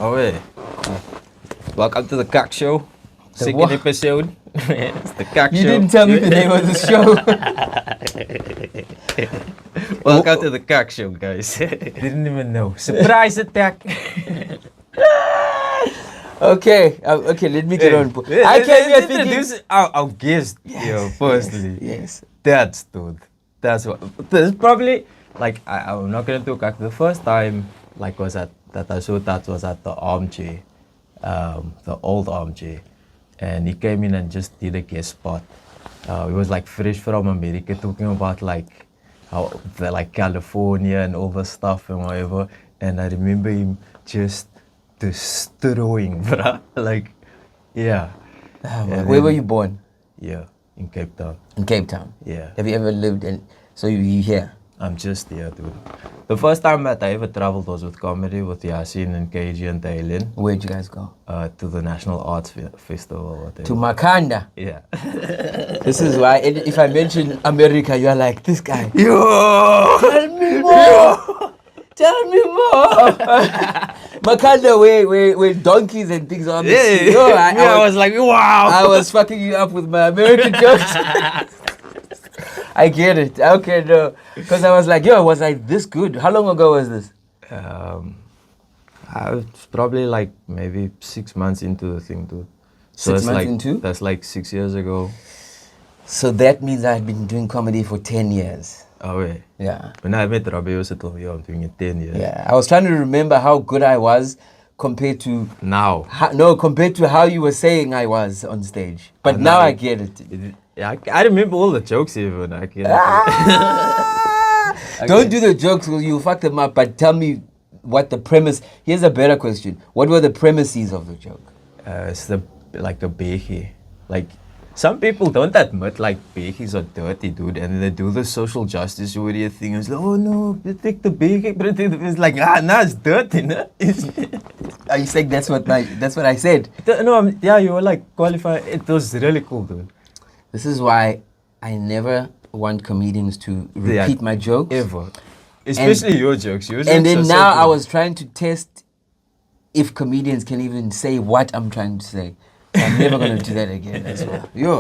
Oh, yeah. Welcome to the KAK show. Second what? episode. It's the KAK You show. didn't tell me the name of the show. Welcome to the KAK show, guys. Didn't even know. Surprise attack. Okay, let me get on. I came here thinking. Introduce our guest here, firstly. Yes. That's dude. That's what. This is probably like I'm not gonna do KAK. The first time like was at that I saw that was at the armchair, the old armchair, and he came in and just did a guest spot. He was like fresh from America, talking about like how the like California and all the stuff and whatever. And I remember him just destroying, bruh. Like, yeah. Where were you born? Yeah, in Cape Town. In Cape Town. Yeah. Have you ever lived in? So you here? I'm just here, dude. The first time that I ever traveled was with comedy with Yasin and KG and Taylin. Where'd you guys go? To the National Arts Festival or whatever. To Makanda. Yeah. This is why if I mention America, you're like, this guy. Yo! Tell me more. Tell me more. Makanda, where donkeys and things are. Yeah, Yo, I was like, wow. I was fucking you up with my American jokes. I get it. Okay, no. Because I was like, yo, was I this good? How long ago was this? I was probably like maybe 6 months into the thing, dude. So 6 months like, into? That's like 6 years ago. So that means I've been doing comedy for 10 years. Oh, yeah. Yeah. When I met Robbie, I was like, yo, I'm doing it 10 years. Yeah. I was trying to remember how good I was compared to... Now. Compared to how you were saying I was on stage. But now I get it. Yeah, I remember all the jokes even. I can. Don't do the jokes because you'll fuck them up, but tell me what the premise... Here's a better question. What were the premises of the joke? It's like a bekie. Like, some people don't admit like bekies are dirty, dude, and they do the social justice warrior thing. It's like, oh no, take the bekie, but it's like, no, it's dirty, no? Are you saying that's what I said? No, yeah, you were like qualified. It was really cool, dude. This is why I never want comedians to repeat my jokes. Ever. Especially your jokes. And then now I was trying to test if comedians can even say what I'm trying to say. I'm never going to do that again as well. Yo,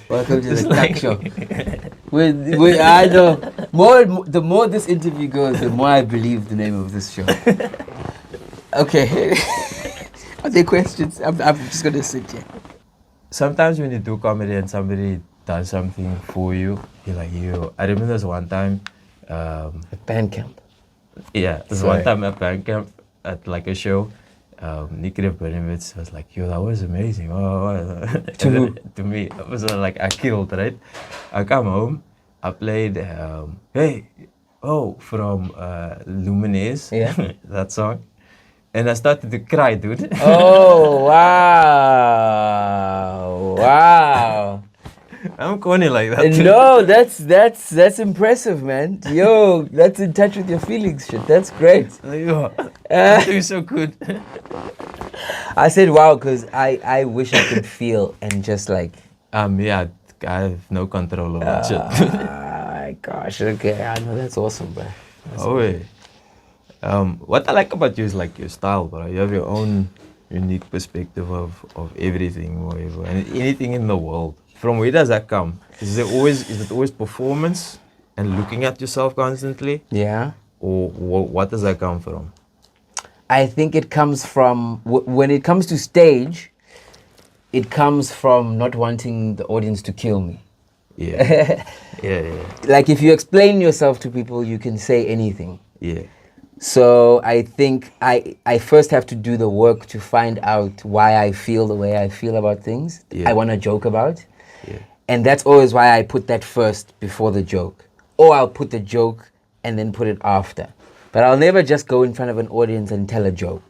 welcome to the KAK show. I know. The more this interview goes, the more I believe the name of this show. Okay. Are there questions? I'm just going to sit here. Sometimes when you do comedy and somebody does something for you, you're like, yo. I remember this one time. At band camp. Yeah, this one time at band camp at like a show. Nikita Bernowitz was like, yo, that was amazing. To who? To me. It was like, I killed, right? I come home, I played, from Luminaires, yeah. that song. And I started to cry, dude. Oh, wow. I'm corny like that. No, that's impressive, man. Yo, that's in touch with your feelings, shit. That's great. Yo, you're doing so good. I said wow because I wish I could feel and just like... Yeah, I have no control over that shit. My gosh, okay. I know, that's awesome, bro. Yeah. What I like about you is like your style, bro. You have your own unique perspective of everything, whatever, and anything in the world. From where does that come? Is it always performance and looking at yourself constantly? Yeah. Or what does that come from? I think it comes from, when it comes to stage, it comes from not wanting the audience to kill me. Yeah. yeah. Like if you explain yourself to people, you can say anything. Yeah. So I think I first have to do the work to find out why I feel the way I feel about things. Yeah. I want to joke about. Yeah. And that's always why I put that first before the joke. Or I'll put the joke and then put it after. But I'll never just go in front of an audience and tell a joke.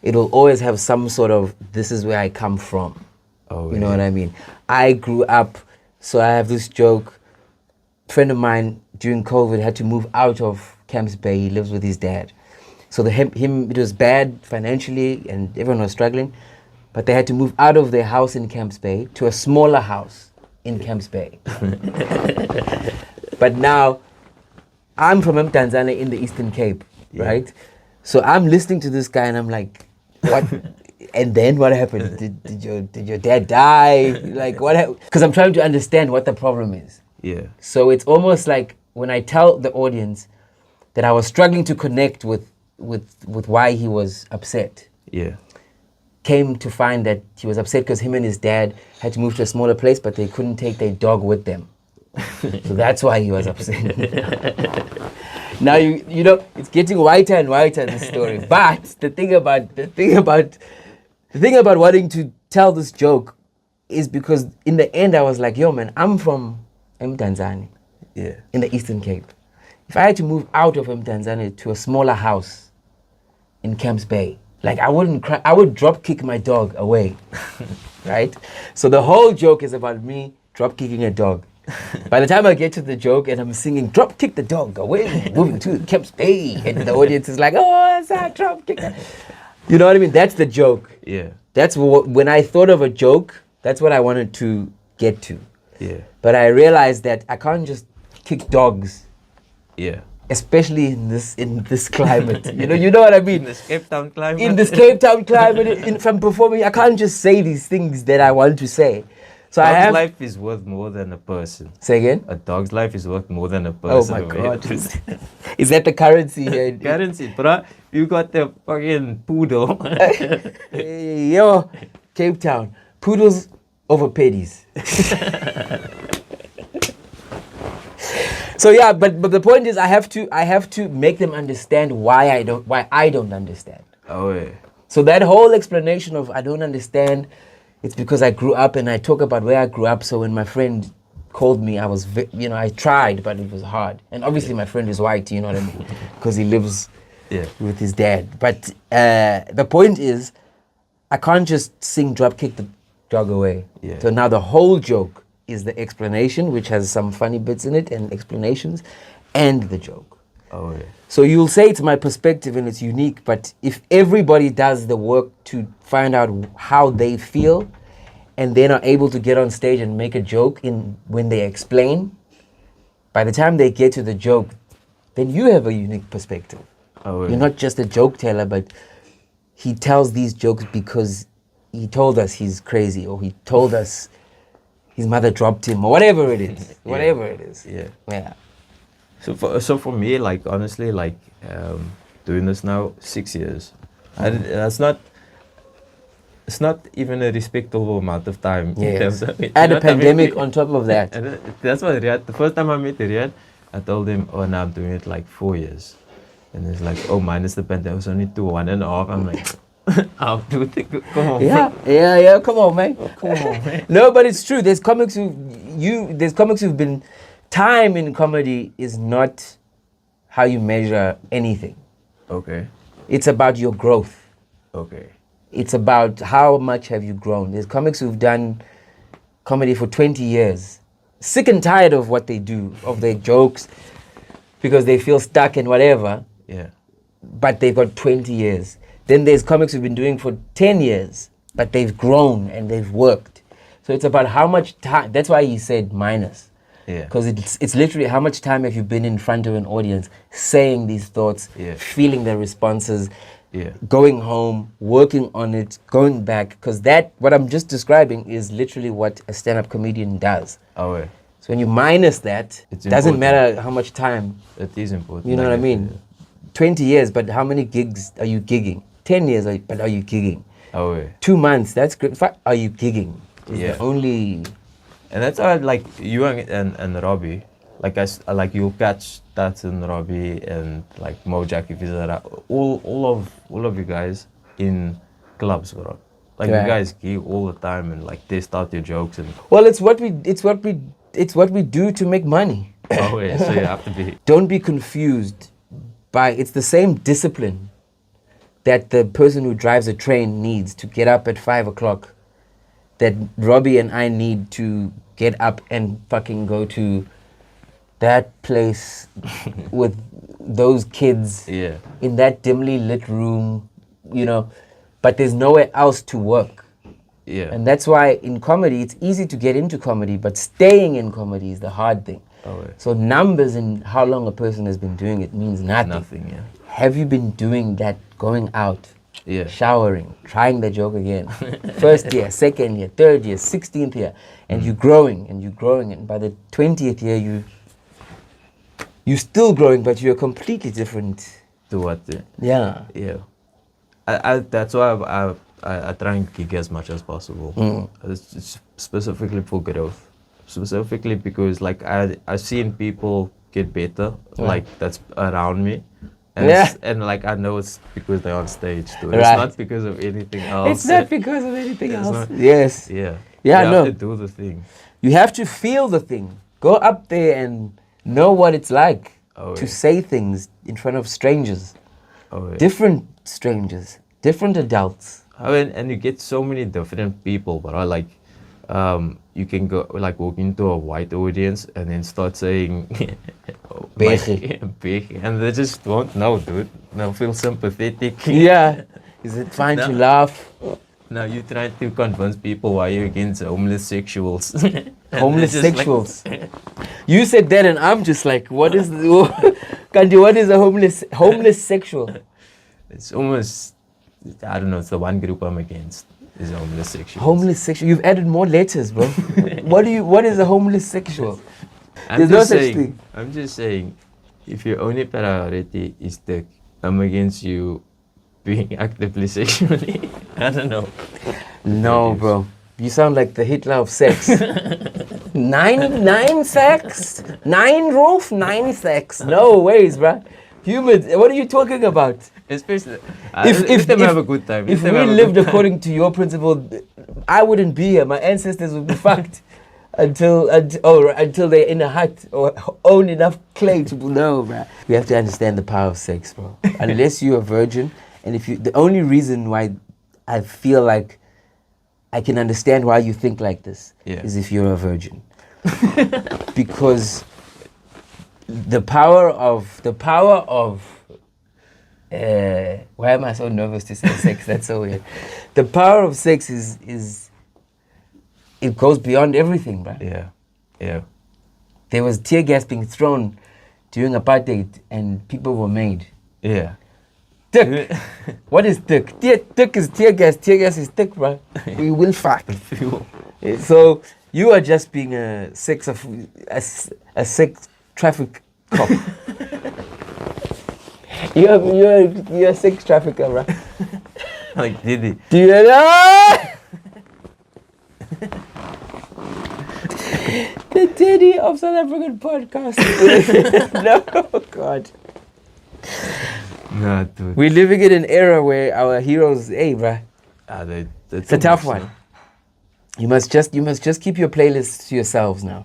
It'll always have some sort of, this is where I come from. Oh, you know what I mean? I grew up, so I have this joke. A friend of mine during COVID had to move out of Camps Bay. He lives with his dad. So it was bad financially and everyone was struggling. But they had to move out of their house in Camps Bay to a smaller house in Camps Bay. But now, I'm from Tanzania in the Eastern Cape, right? So I'm listening to this guy and I'm like, what? And then what happened? Did your dad die? Like what? Because I'm trying to understand what the problem is. Yeah. So it's almost like when I tell the audience that I was struggling to connect with why he was upset. Yeah. Came to find that he was upset because him and his dad had to move to a smaller place, but they couldn't take their dog with them. So that's why he was upset. Now you know it's getting whiter and whiter, this story. But the thing about wanting to tell this joke is because in the end I was like, yo man, I'm from Mtanzania, Yeah. in the Eastern Cape. If I had to move out of Mtanzania to a smaller house in Camps Bay, like I wouldn't cry, I would drop kick my dog away, right? So the whole joke is about me drop kicking a dog. By the time I get to the joke and I'm singing drop kick the dog away, moving to Camps Bay, and the audience is like, oh, it's that drop kick. You know what I mean? That's the joke. Yeah. That's when I thought of a joke, that's what I wanted to get to. Yeah. But I realized that I can't just kick dogs. Yeah. Especially in this climate. You know what I mean? In this Cape Town climate. In this Cape Town climate, if I'm performing, I can't just say these things that I want to say. So Dog's life is worth more than a person. Say again? A dog's life is worth more than a person. Oh my God. Is that the currency here? Currency, bro. You got the fucking poodle. Yo, Cape Town. Poodles over petties. So yeah, but the point is I have to make them understand why I don't understand. Oh yeah. So that whole explanation of I don't understand, it's because I grew up and I talk about where I grew up. So when my friend called me, I was I tried, but it was hard. And obviously my friend is white, you know what I mean? Because he lives with his dad. But the point is I can't just sing drop kick the dog away. Yeah. So now the whole joke is the explanation, which has some funny bits in it and explanations, and the joke. Oh yeah. So you'll say it's my perspective and it's unique, but if everybody does the work to find out how they feel and then are able to get on stage and make a joke when they explain, by the time they get to the joke, then you have a unique perspective. Oh yeah. You're not just a joke teller, but he tells these jokes because he told us he's crazy, or he told us his mother dropped him, or whatever it is. Whatever it is. Yeah. Yeah. So for me, like honestly, like doing this now 6 years, it's not even a respectable amount of time. Yes. In terms of it. Add You a know what I mean? pandemic on top of that. And that's what Riyad, the first time I met Riyad, I told him, oh, now I'm doing it like 4 years. And he's like, oh, minus the pandemic, it was only 1.5. I'm like, I'll do it. Come on. Yeah. Come on, man. Come on, man. No, but it's true. There's comics who've been. Time in comedy is not how you measure anything. Okay. It's about your growth. Okay. It's about how much have you grown. There's comics who've done comedy for 20 years, sick and tired of what they do, of their jokes, because they feel stuck and whatever. Yeah. But they've got 20 years. Then there's comics who've been doing for 10 years, but they've grown and they've worked. So it's about how much time. That's why he said minus. Yeah. Because it's literally how much time have you been in front of an audience, saying these thoughts, feeling their responses, going home, working on it, going back. Because that, what I'm just describing, is literally what a stand-up comedian does. Oh, yeah. So when you minus that, it doesn't important. matter how much time. It is important. You know what I mean? 20 years, but how many gigs are you gigging? 10 years, but are you gigging? Oh, yeah. 2 months, that's great. In fact, are you gigging? Is Yeah. the only... And that's how, like, you and Robbie, like you'll catch Tats and Robbie and like Mojak, if all of you guys in clubs, bro. Like you guys gig all the time and like test out your jokes and. Well, it's what we do to make money. Oh yeah, so you have to be. Don't be confused by, it's the same discipline that the person who drives a train needs to get up at 5 o'clock, that Robbie and I need to get up and fucking go to that place with those kids in that dimly lit room, you know, but there's nowhere else to work. Yeah. And that's why in comedy, it's easy to get into comedy, but staying in comedy is the hard thing. Oh, yeah. So numbers and how long a person has been doing it means nothing. Nothing, yeah. Have you been doing that, going out, Yeah. showering, trying the joke again? First year, second year, third year, 16th year, and you're growing, and by the 20th year, you're still growing, but you're completely different. To what? Yeah. Yeah. That's why I try and gig as much as possible. It's specifically for growth. Specifically because like I've seen people get better, like that's around me. And, and like I know it's because they're on stage too. It's not because of anything else. It's not because of anything else. Not, yes. Yeah. Yeah, you no. have to do the thing. You have to feel the thing. Go up there and know what it's like to say things in front of strangers. Different strangers, different adults. I mean, and you get so many different people, but I like, you can go like walk into a white audience and then start saying, big, and they just won't know, dude. They'll feel sympathetic. Yeah. Is it fine to laugh? Now you try to convince people why you're against homeless sexuals. Homeless sexuals. Like, you said that, and I'm just like, what is Kanti? What is a homeless sexual? It's almost, I don't know. It's the one group I'm against. Is homeless sexual. Homeless sexual. You've added more letters, bro. What is a homeless sexual? There's no such thing. I'm just saying, if your only priority is dick, I'm against you being actively sexually. I don't know. No, bro. You sound like the Hitler of sex. nine sex? 9 roof, 9 sex. No ways, bro. Humans, what are you talking about? Especially, if they have a good time. If we lived according to your principle, I wouldn't be here. My ancestors would be fucked until they're in a hut or own enough clay to know, bro. We have to understand the power of sex, bro. Unless you're a virgin, and the only reason why I feel like I can understand why you think like this is if you're a virgin. Because the power of why am I so nervous to say sex? That's so weird. The power of sex is it goes beyond everything, bro. Yeah. There was tear gas being thrown during apartheid and people were made. Yeah. Dick. What is dick? Dick is tear gas. Tear gas is dick, bro. We will fuck. So you are just being a sex traffic cop. You're a sex trafficker, bro. Like Diddy. Do you know? The Diddy of South African podcast. No, God. Nah, dude. We're living in an era where our heroes, hey, bruh. It's a tough one. You must just keep your playlists to yourselves now.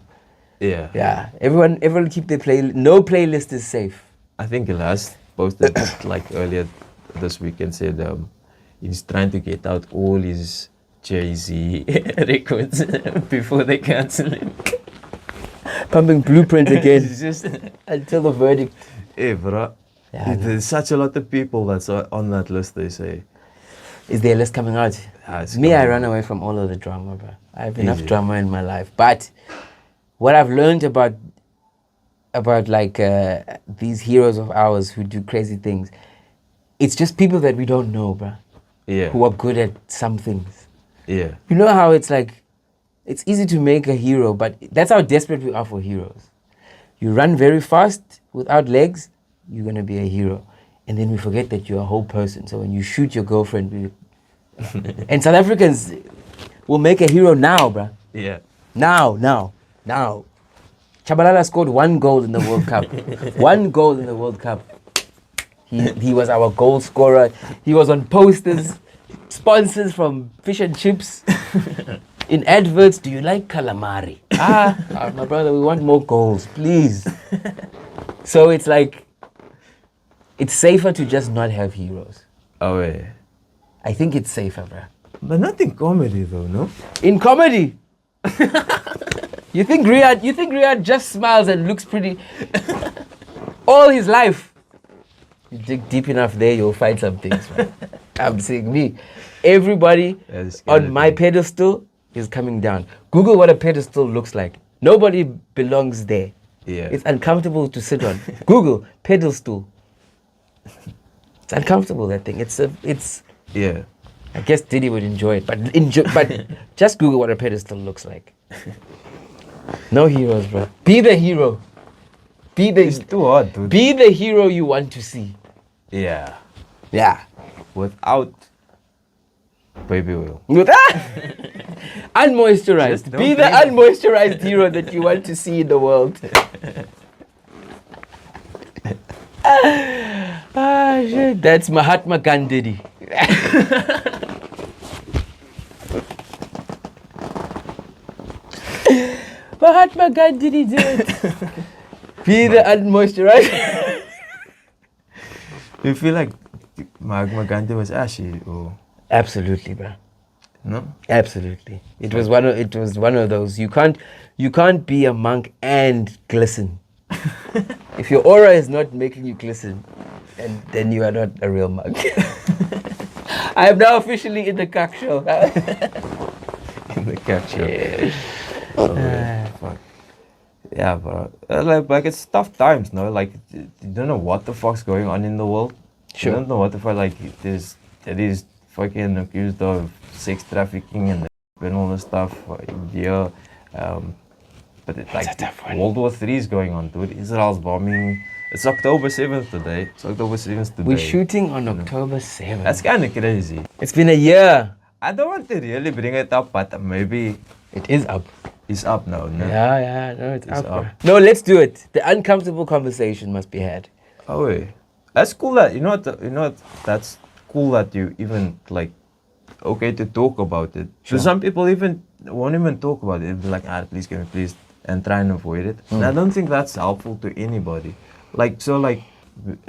Yeah. Yeah. Everyone keep their playlist. No playlist is safe. I think Elas posted like earlier this week and said he's trying to get out all his Jay-Z records before they cancel him. Pumping Blueprint again. Just until the verdict. Hey, bro. Yeah, there's such a lot of people that's on that list, they say. Is there a list coming out? I run away from all of the drama, bro. I have enough drama in my life. But what I've learned about like these heroes of ours who do crazy things, it's just people that we don't know, bro. Yeah. Who are good at some things. Yeah. You know how it's like, it's easy to make a hero, but that's how desperate we are for heroes. You run very fast without legs, you're going to be a hero. And then we forget that you're a whole person. So when you shoot your girlfriend, and South Africans will make a hero now, bruh. Yeah. Now. Chabalala scored 1 goal in the World Cup. 1 goal in the World Cup. He was our goal scorer. He was on posters, sponsors from fish and chips. In adverts, do you like calamari? My brother, we want more goals, please. So it's like, it's safer to just not have heroes. Oh, yeah. I think it's safer, bruh. But not in comedy, though, no? In comedy? You think Riyadh just smiles and looks pretty all his life? You dig deep enough there, you'll find some things, man. I'm saying me. Everybody on my pedestal is coming down. Google what a pedestal looks like. Nobody belongs there. Yeah. It's uncomfortable to sit on. Google pedal stool. It's uncomfortable, that thing. It's. Yeah. I guess Diddy would enjoy it, but just Google what a pedestal looks like. No heroes, bro. Be the hero. It's too hard, dude. Be the hero you want to see. Yeah. Yeah. Without baby oil. Unmoisturized. Just don't Be the blame unmoisturized hero that you want to see in the world. Shit. That's Mahatma Gandhi. Mahatma Gandhi did it. Be the unmoisturized. You feel like Mahatma Gandhi was ashy, or Absolutely, bro. no? Absolutely. It was one of those. You can't be a monk and glisten. If your aura is not making you glisten, and then you are not a real monk. I am now officially in the KAK show. In the capture. Yeah. Oh, yeah. Fuck. Yeah, bro. Like it's tough times, no? Like you don't know what the fuck's going on in the world. Sure. You don't know what the fuck. Like there's fucking accused of sex trafficking and all this stuff. Yeah. But it's like a tough one. World War III is going on, dude. Israel's bombing. It's October 7th today. It's October 7th today. We're shooting on October 7th. That's kind of crazy. It's been a year. I don't want to really bring it up, but maybe It is up. it's up now. No? Yeah, no, it's It's up. up. Bro. No, let's do it. The uncomfortable conversation must be had. Oh, wait. That's cool that, you know what, that's cool that you even, like, okay to talk about it. Sure. So some people even won't even talk about it. They'll be like, please, can we please, and try and avoid it. And I don't think that's helpful to anybody. Like, so, like,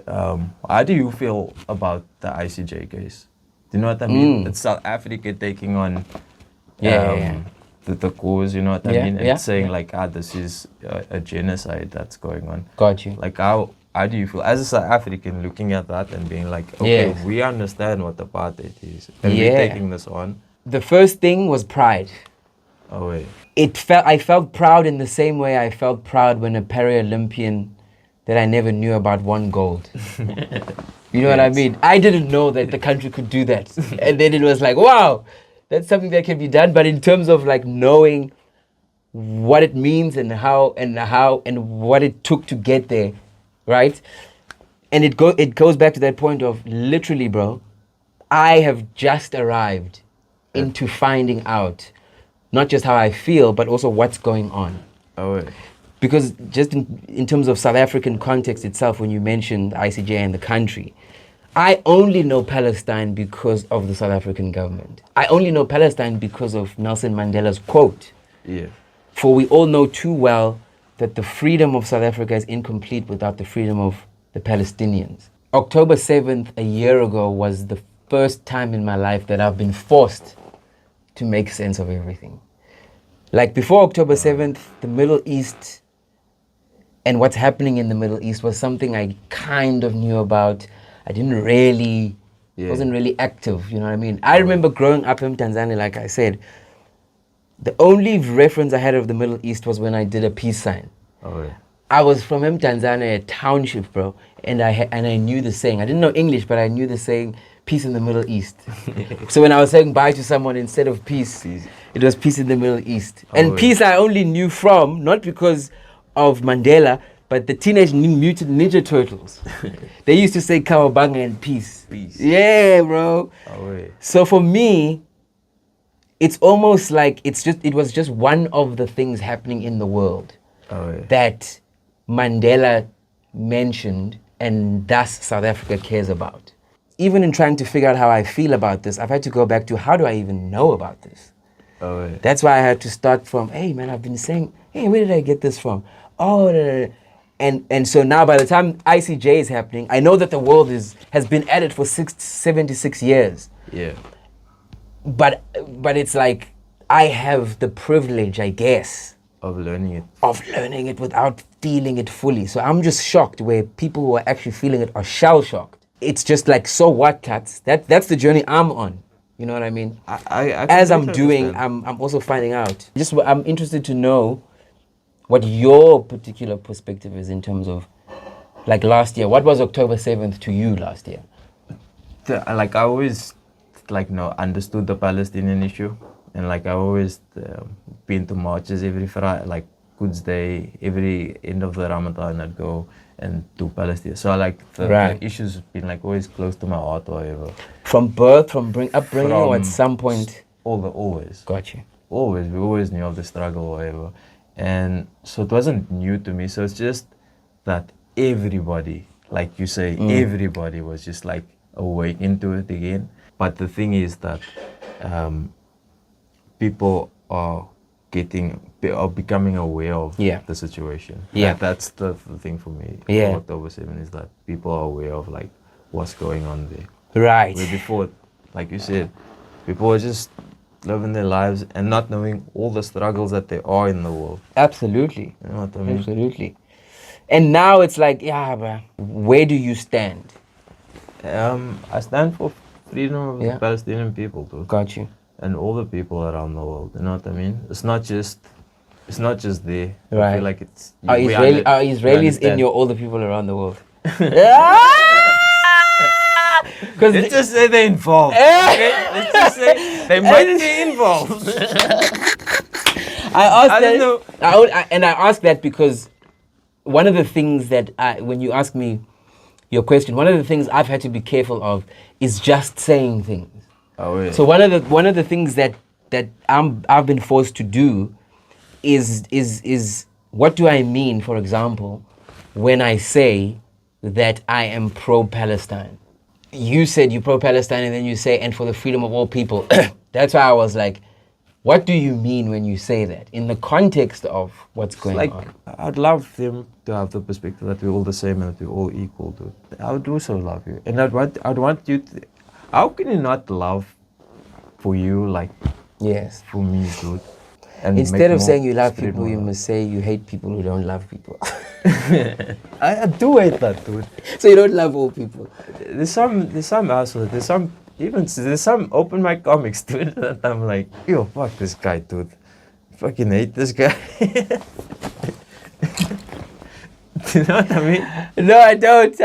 how do you feel about the ICJ case? Do you know what I mean? It's South Africa taking on the cause, you know what I mean? And saying, like, this is a genocide that's going on. Got you. Like, how do you feel as a South African looking at that and being like, okay, Yes. we understand what apartheid is, and Yeah. we're taking this on? The first thing was pride. Oh, wait. I felt proud in the same way I felt proud when a Paralympian that I never knew about won gold. You know what I mean? I didn't know that the country could do that. And then it was like, wow, that's something that can be done. But in terms of like knowing what it means and how and what it took to get there, right? And it goes back to that point of literally, bro, I have just arrived into finding out not just how I feel, but also what's going on. Oh, wait. Because just in terms of South African context itself, when you mentioned ICJ and the country, I only know Palestine because of the South African government. I only know Palestine because of Nelson Mandela's quote. Yeah. For we all know too well that the freedom of South Africa is incomplete without the freedom of the Palestinians. October 7th, a year ago, was the first time in my life that I've been forced to make sense of everything. Like before October 7th, the Middle East and what's happening in the Middle East was something I kind of knew about. I didn't really, wasn't really active, you know what I mean? I remember growing up in Tanzania, like I said, the only reference I had of the Middle East was when I did a peace sign. Oh, yeah. I was from Tanzania, a township, bro, and I knew the saying. I didn't know English, but I knew the saying, peace in the Middle East. So when I was saying bye to someone, instead of peace, it was peace in the Middle East. And peace I only knew from, not because of Mandela, but the Teenage Mutant Ninja Turtles. They used to say Kawabanga and peace. Peace. Yeah, bro. Oh, wait. So for me, it's almost like it was just one of the things happening in the world that Mandela mentioned and thus South Africa cares about. Even in trying to figure out how I feel about this, I've had to go back to how do I even know about this? Oh, yeah. That's why I had to start from, hey man, I've been saying, hey, where did I get this from? Oh, and so now by the time ICJ is happening, I know that the world has been at it for 76 years. Yeah. But it's like I have the privilege, I guess, Of learning it. Without feeling it fully. So I'm just shocked where people who are actually feeling it are shell shocked. It's just like, so what, Tats? That's the journey I'm on. You know what I mean? I As I'm doing, understand. I'm also finding out. I'm interested to know what your particular perspective is in terms of, like last year. What was October 7th to you last year? Like I always understood the Palestinian issue, and like I always been to marches every Friday, like Quds Day, every end of the Ramadan I'd go and do Palestine. So like the issues been like always close to my heart or whatever. From birth, from upbringing, or at some point? Always. Got you. Always, we always knew of the struggle or whatever. And so it wasn't new to me. So it's just that everybody, like you say, everybody was just like awake into it again. But the thing is that people are becoming aware of the situation. Yeah. That's the thing for me. Yeah. October 7 is that people are aware of like what's going on there. Right. Where before, like you said, people were just living their lives and not knowing all the struggles that there are in the world. Absolutely. You know what I mean? Absolutely. And now it's like, where do you stand? I stand for freedom of the Palestinian people, too. Got you. And all the people around the world. You know what I mean? It's not just there. Right. I feel like it's. Are Israelis in your all the people around the world? Because let's just say they're involved. Okay? Let's just say they might be involved. I ask that because one of the things that when you ask me your question, one of the things I've had to be careful of is just saying things. Oh, yeah. So one of the things that I've been forced to do is what do I mean, for example, when I say that I am pro-Palestine? You said you're pro-Palestine, and then you say, and for the freedom of all people. That's why I was like, what do you mean when you say that? In the context of what's going on. I'd love them to have the perspective that we're all the same and that we're all equal, dude. I would also love you. And I'd want you to... How can you not love for you like... Yes. For me, dude? And instead of saying you love people, you must say you hate people who don't love people. I do hate that, dude. So you don't love all people. There's some assholes. There's some open mic comics, dude, that I'm like, yo, fuck this guy, dude. I fucking hate this guy. Do you know what I mean? No, I don't.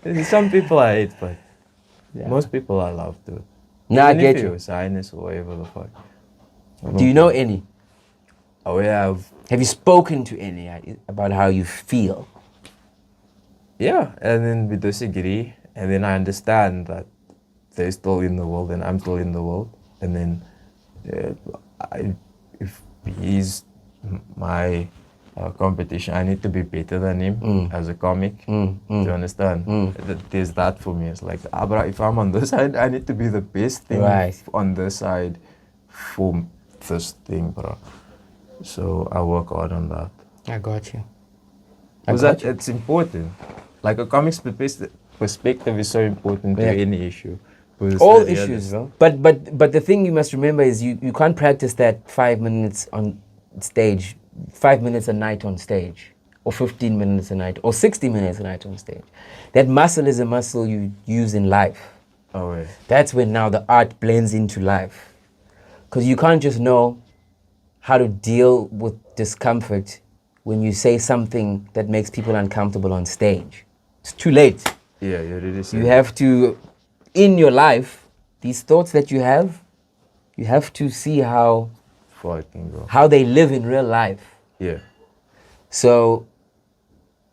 There's some people I hate, but most people I love, dude. No, I get you. Zionist or whatever the fuck. Do you know any? Oh yeah. Have you spoken to any about how you feel? Yeah, and then we disagree, and then I understand that they're still in the world and I'm still in the world, and then if he's my competition, I need to be better than him as a comic. Do you understand? There's that for me. It's like, bro, if I'm on this side, I need to be the best thing on this side for this thing, bro. So I work hard on that. I got you. Because it's important. Like a comic's perspective is so important to any issue. All issues, bro. But the thing you must remember is you can't practice that 5 minutes on stage, 5 minutes a night on stage, or 15 minutes a night, or 60 minutes a night on stage. That muscle is a muscle you use in life. Oh, yeah. That's when now the art blends into life. Because you can't just know how to deal with discomfort when you say something that makes people uncomfortable on stage. It's too late. Yeah, you're really saying. You have to, in your life, these thoughts that you have to see how they live in real life. Yeah. So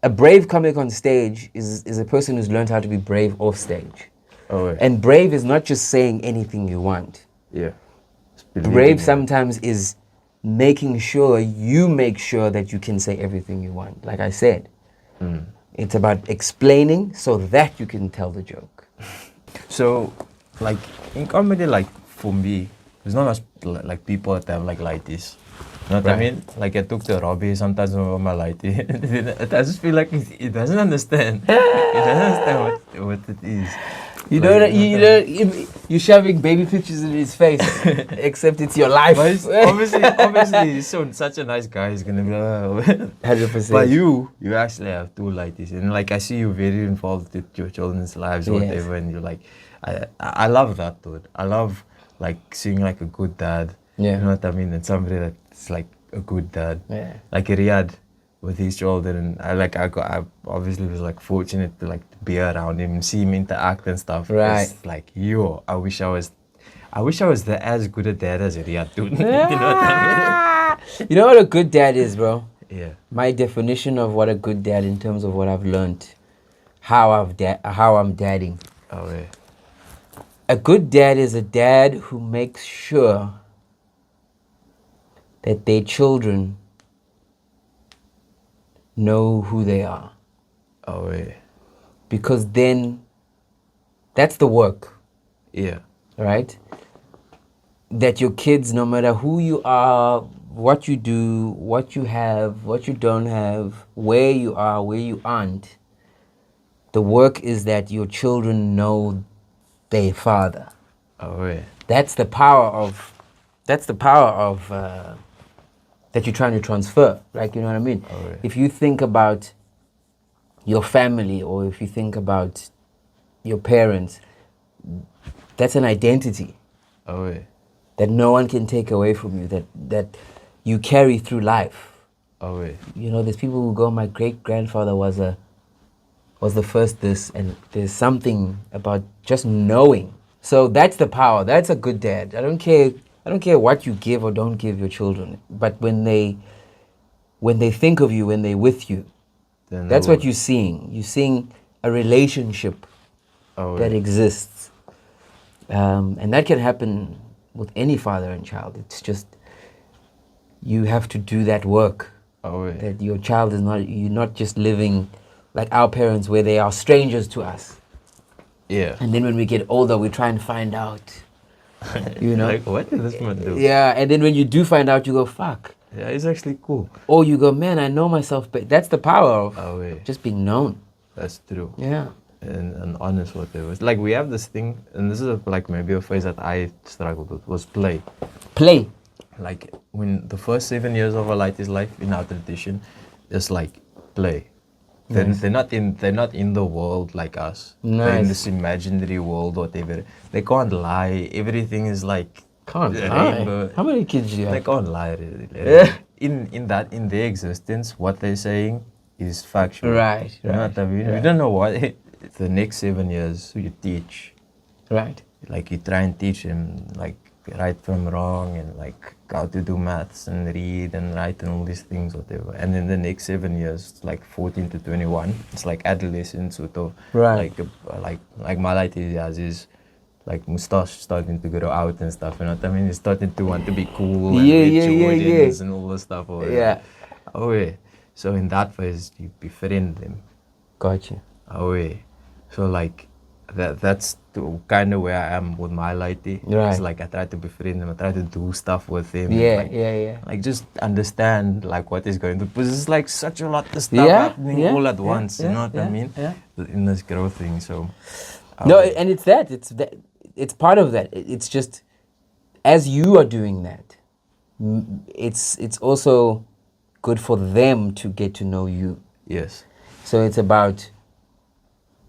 a brave comic on stage is a person who's learned how to be brave off stage. Oh, yeah. And brave is not just saying anything you want. Yeah. Brave sometimes is making sure that you can say everything you want. Like I said, it's about explaining so that you can tell the joke. So, like, in comedy, like, for me, there's not much, like, people that have, like, lighties. You know what I mean? Like, I took to Robbie sometimes with my lighty. I just feel like it doesn't understand. It doesn't understand what it is. You're shoving baby pictures in his face, except it's your life. But obviously, he's such a nice guy. He's gonna be 100%. But you actually have two lighties, and like I see you very involved with your children's lives or whatever, and you're like, I love that, dude. I love like seeing like a good dad. Yeah. You know what I mean? And somebody that's like a good dad. Yeah. Like Riyadh with his children, and I obviously was like fortunate to like be around him, see him interact and stuff. Right. It's like, yo, I wish I was as good a dad as Riyadh, dude. You know what I You know what a good dad is, bro? mean? Yeah. My definition of what a good dad in terms of what I've learned, how I'm dadding. Oh yeah. A good dad is a dad who makes sure that their children know who they are. Oh yeah. Because then that's the work, Yeah. right? That your kids, no matter who you are, what you do, what you have, what you don't have, where you are, where you aren't, the work is that your children know their father. Oh yeah. That's the power of that you're trying to transfer, like, you know what I mean? Oh, yeah. If you think about your family, or if you think about your parents, that's an identity Oh yeah. that no one can take away from you, that you carry through life. Oh yeah. You know, there's people who go, my great-grandfather was the first this, and there's something about just knowing. So that's the power. That's a good dad. I don't care what you give or don't give your children, but when they think of you, when they're with you, Then that's they what will- you're seeing. You're seeing a relationship Oh that yeah. exists. And that can happen with any father and child. It's just, you have to do that work. Oh yeah. That your child is not, you're not just living like our parents where they are strangers to us. Yeah. And then when we get older, we try and find out, you know? Like, what did this man do? Yeah, and then when you do find out, you go, fuck. Yeah, it's actually cool. Or you go, man, I know myself, but that's the power of Oh yeah. just being known. That's true. Yeah. And honest what it was. Like we have this thing, and this is like maybe a phrase that I struggled with, was play. Play. Like when the first 7 years of a lighter's life in our tradition is like play. Nice. They're not in the world like us. They're in Nice. this imaginary world, whatever. They can't lie. Everything is like Can't a lie. rainbow. How many kids do you They have? can't lie really. Yeah. In their existence, what they're saying is factual. Right, You know what I mean? We right. don't know what the next 7 years you teach. Right. Like you try and teach him like right from wrong, and like how to do maths and read and write and all these things, whatever. And in the next 7 years, like 14 to 21, it's like adolescence, sort of. Right. Like my light is like mustache starting to grow out and stuff. You know what I mean? He's starting to want to be cool and Yeah, with yeah, yeah, Jordans yeah. and all this stuff. Or Yeah. Oh yeah. So in that phase, you befriend them. Gotcha. Oh yeah. So like that's kind of where I am with my lighty. Right. It's like I try to befriend him. I try to do stuff with him. Yeah, like, yeah. Like just understand like what is going to, because it's like such a lot of stuff Yeah, happening yeah, all at yeah, once. You yeah, know what yeah, I mean? yeah. In this growth thing. So. No, and it's that. It's part of that. It's just, as you are doing that, it's also good for them to get to know you. Yes. So it's about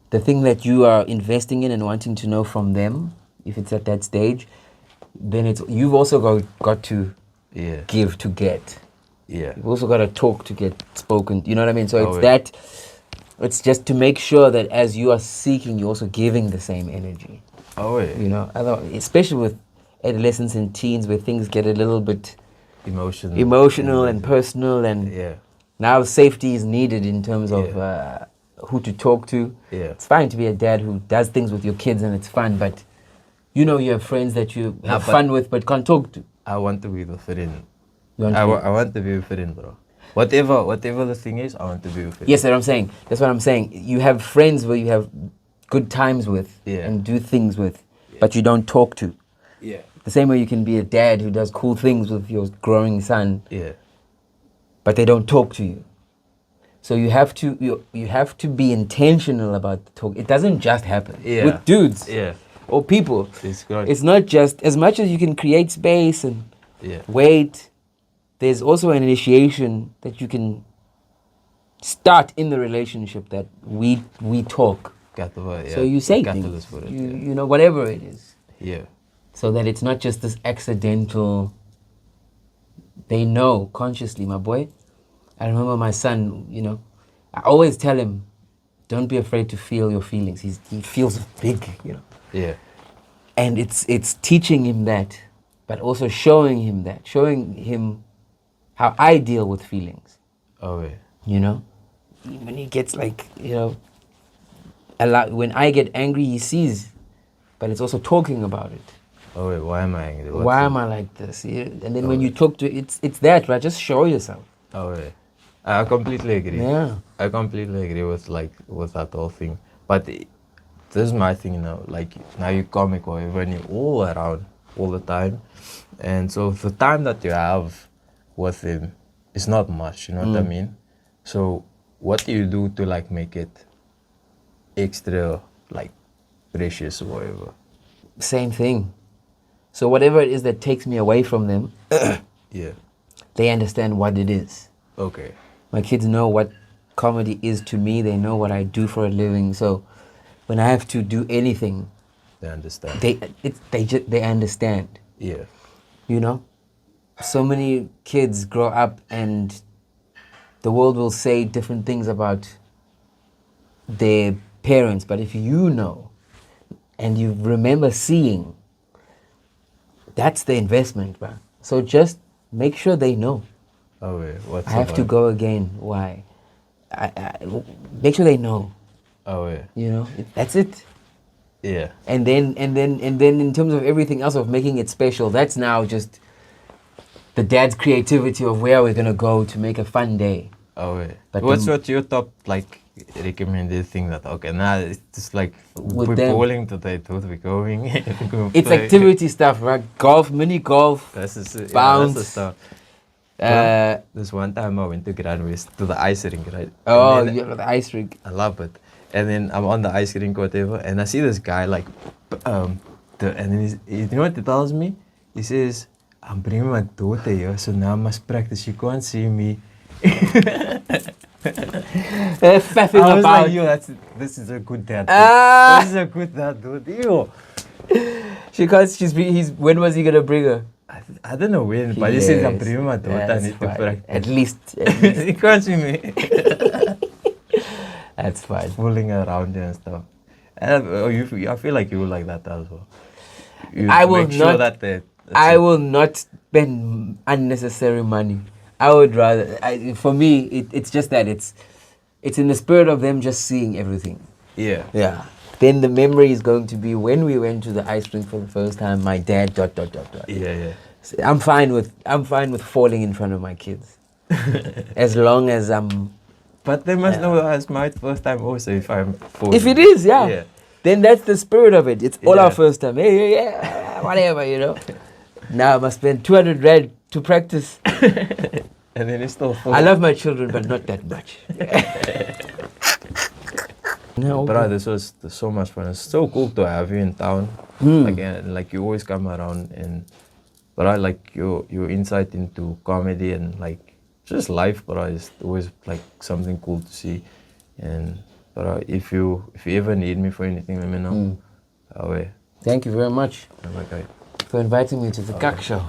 the thing that you are investing in and wanting to know from them. If it's at that stage, then you've also got to Yeah. give to get. Yeah. You've also got to talk to get spoken. You know what I mean? So it's yeah. that. It's just to make sure that as you are seeking, you're also giving the same energy. Oh yeah. You know, especially with adolescents and teens, where things get a little bit emotional and personal, and Yeah. now safety is needed in terms of who to talk to. Yeah. It's fine to be a dad who does things with your kids and it's fun, but you know you have friends that you have but- fun with but can't talk to. I want to be the friend. You want to I be- want to be a friend, bro. Whatever the thing is, I want to be a friend. Yes, that's what I'm saying. That's what I'm saying. You have friends where you have good times with Yeah. and do things with, but you don't talk to. Yeah. The same way you can be a dad who does cool things with your growing son, Yeah. but they don't talk to you. So you have to be intentional about the talk. It doesn't just happen Yeah. with dudes Yeah. or people. It's good. It's not just, as much as you can create space and Yeah. wait, there's also an initiation that you can start in the relationship, that we talk. So you say Catalyst things, for it, you know, whatever it is, yeah. so that it's not just this accidental They know consciously, my boy. I remember my son, I always tell him, don't be afraid to feel your feelings. He feels big. Yeah. And it's teaching him that, but also showing him how I deal with feelings. Oh, yeah. When he gets when I get angry, he sees, but it's also talking about it. Oh, wait, why am I angry? Why am I like this? And then when you talk to it's that, right? Just show yourself. Oh, yeah. I completely agree. Yeah. I completely agree with that whole thing. But this is my thing now. Like now you're comic or when you're all around all the time, and so the time that you have with him is not much. You know what I mean? So what do you do to like make it extra like precious or whatever? Same thing. So whatever it is that takes me away from them, Yeah. they understand what it is. Okay. My kids know what comedy is to me. They know what I do for a living. So when I have to do anything, They understand. they understand. Yeah. So many kids grow up and the world will say different things about their parents. But if you know and you remember seeing, that's the investment, bro. So just make sure they know. Oh, wait, what's I have to go again. Why? I make sure they know. Oh, yeah. That's it. Yeah. And then in terms of everything else of making it special, that's now just the dad's creativity of where we're gonna go to make a fun day. Oh, yeah. But What's your top like recommended thing that okay now it's just like With we're them. bowling today, dude, we're going. It's activity stuff, right? Golf, mini golf, That's the bounce. that's the stuff. Uh, This one time I went to Grand West to the ice rink, right? oh, And then you have the ice rink. I love it. And then I'm on the ice rink, whatever, and I see this guy like, and then you know what he tells me? He says, "I'm bringing my daughter here, so now I must practice. She can't see me." Faffing I was about. like, yo, this is a good dad. Ah! This is a good dad, dude. Yo. When was he gonna bring her? I don't know when, but he says I'm Yes. bringing my daughter. I That's need to fine. practice. At least. He can't see me. That's fine. Fooling around and stuff. And I feel like you will like that as well. You I will make sure not- that I will not spend unnecessary money. I would rather. For me, it's just that it's in the spirit of them just seeing everything. Yeah. Yeah. Then the memory is going to be when we went to the ice rink for the first time. My dad. ... Yeah. So I'm fine with falling in front of my kids, as long as I'm. But they must know that's my first time also if I'm 40. If it is, yeah. Then that's the spirit of it. It's all Yeah. our first time. Hey, yeah, whatever, Now I must spend 200 rand to practice. And then it's still full. I love my children, but not that much. No, Bro, this was so much fun. It's so cool to have you in town. Like you always come around and but I like your insight into comedy and like just life, bro, is always like something cool to see. And bro, if you ever need me for anything, let me know. Thank you very much I'm like, for inviting me to the KAK show.